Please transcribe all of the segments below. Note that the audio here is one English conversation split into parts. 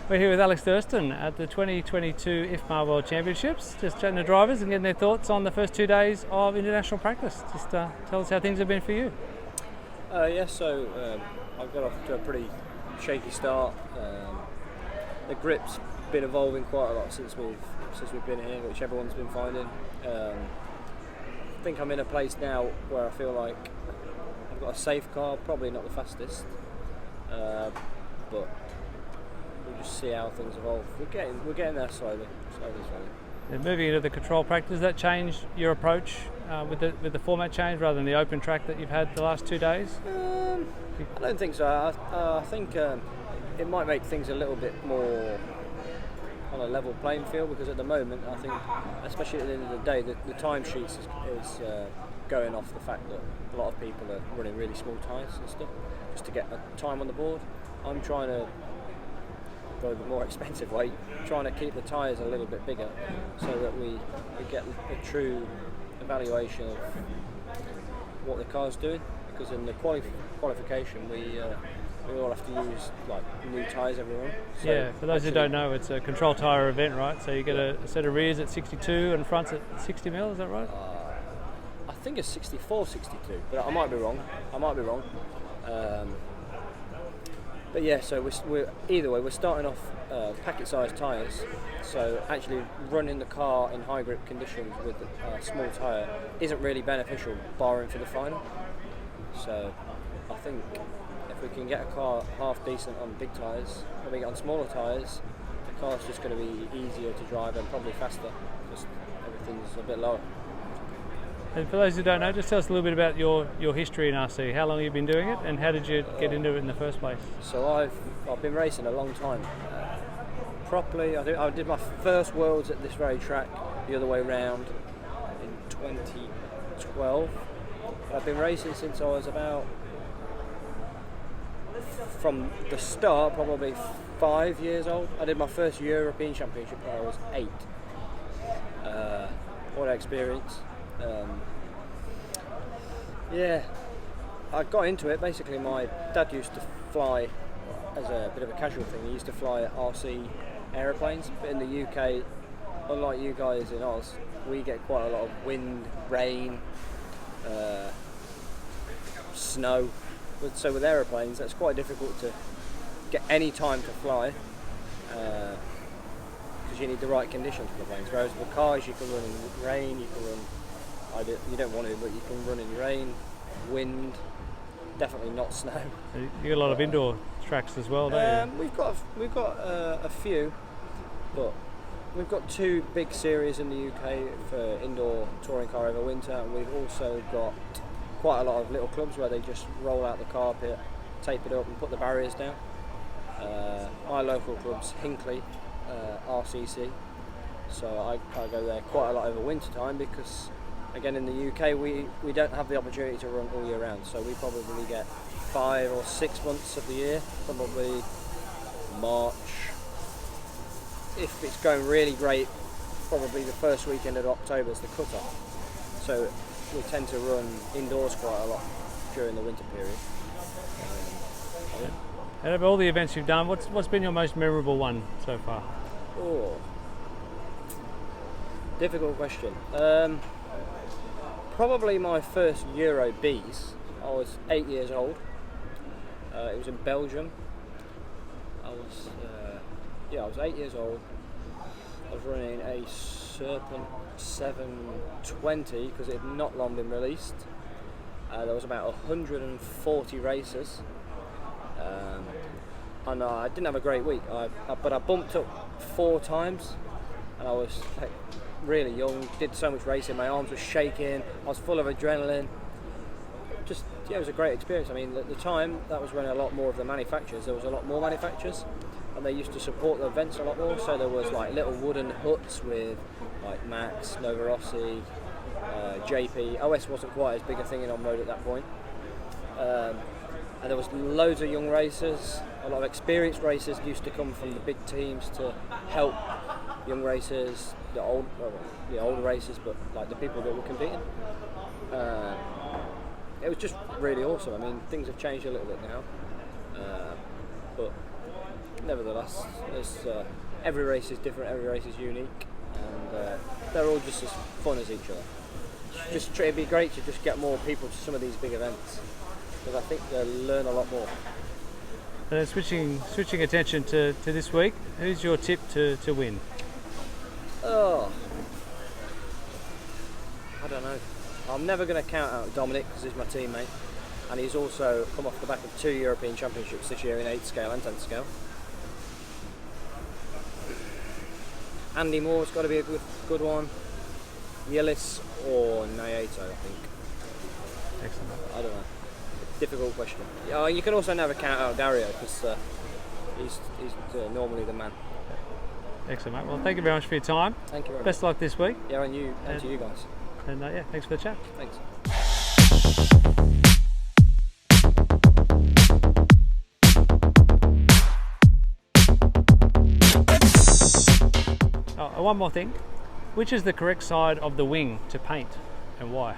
We're here with Alex Thurston at the 2022 IFMAR World Championships, just chatting to drivers and getting their thoughts on the first 2 days of international practice. Just tell us how things have been for you. I got off to a pretty shaky start. The grip's been evolving quite a lot since we've been here, which everyone's been finding. I think I'm in a place now where I feel like I've got a safe car, probably not the fastest, but we'll just see how things evolve. We're getting there slowly. And moving into the control practice, does that change your approach with the format change rather than the open track that you've had the last 2 days? I don't think so. I think it might make things a little bit more on a level playing field, because at the moment I think, especially at the end of the day, the timesheets is going off the fact that a lot of people are running really small tyres and stuff just to get a time on the board. I'm trying to go the more expensive way, trying to keep the tyres a little bit bigger so that we get a true evaluation of what the car's doing, because in the qualification we all have to use like new tyres every run. So yeah, for those who don't know, it's a control tyre event, right? So you get a set of rears at 62 and fronts at 60 mil, is that right? I think it's 64, 62, but I might be wrong. But yeah, so we're either way, we're starting off packet-sized tyres. So actually running the car in high grip conditions with a small tyre isn't really beneficial, barring for the final. So I think if we can get a car half decent on big tyres, when we get on smaller tyres, the car's just going to be easier to drive and probably faster, because everything's a bit lower. And for those who don't know, just tell us a little bit about your history in RC. How long have you been doing it, and how did you get into it in the first place? So I've been racing a long time. Properly, I did my first Worlds at this very track the other way round in 2012. I've been racing since I was about, from the start, probably 5 years old. I did my first European Championship when I was 8. What an experience. I got into it. Basically, my dad used to fly as a bit of a casual thing. He used to fly RC aeroplanes, but in the UK, unlike you guys in Oz, we get quite a lot of wind, rain, snow. So with aeroplanes, that's quite difficult to get any time to fly, because you need the right conditions for the planes. Whereas with cars, you can run in rain, you don't want to, but you can run in rain, wind, definitely not snow. You get a lot of indoor tracks as well, don't you? We've got a few, but we've got 2 big series in the UK for indoor touring car over winter, and we've also got quite a lot of little clubs where they just roll out the carpet, tape it up and put the barriers down. My local club's Hinckley, RCC, so I go there quite a lot over winter time, because again in the UK we don't have the opportunity to run all year round, so we probably get 5 or 6 months of the year, probably March. If it's going really great, probably the first weekend of October is the cut-off. So we tend to run indoors quite a lot during the winter period. Out of all the events you've done, what's been your most memorable one so far? Oh, difficult question. Probably my first Euro Bs. I was 8 years old. It was in Belgium. I was 8 years old. I was running a Serpent 720 because it had not long been released. There was about 140 racers, and I didn't have a great week. But I bumped up 4 times, and I was like really young. Did so much racing. My arms were shaking. I was full of adrenaline. It was a great experience. I mean, at the time, that was when a lot more of the manufacturers. There was a lot more manufacturers, and they used to support the events a lot more. So there was like little wooden huts with like Max, Nova Rossi, JP. OS wasn't quite as big a thing in on-road at that point. And there was loads of young racers. A lot of experienced racers used to come from the big teams to help young racers, the older racers, but like the people that were competing. It was just really awesome. I mean, things have changed a little bit now, but nevertheless, every race is different, every race is unique, and they're all just as fun as each other. It'd be great to just get more people to some of these big events, because I think they'll learn a lot more. Switching attention to this week, who's your tip to win? Oh, I don't know. I'm never going to count out Dominic because he's my teammate, and he's also come off the back of 2 European Championships this year in 8th scale and 10th scale. Andy Moore's got to be a good one. Yillis or Naito, I think. Excellent. I don't know. Difficult question. You can also never count out Dario because he's normally the man. Excellent, mate. Well, thank you very much for your time. Thank you very much. Best of luck this week. Yeah, and you, and to you guys. And yeah, thanks for the chat. Thanks. One more thing. Which is the correct side of the wing to paint, and why?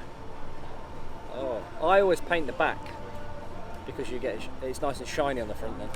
Oh, I always paint the back because it's nice and shiny on the front then.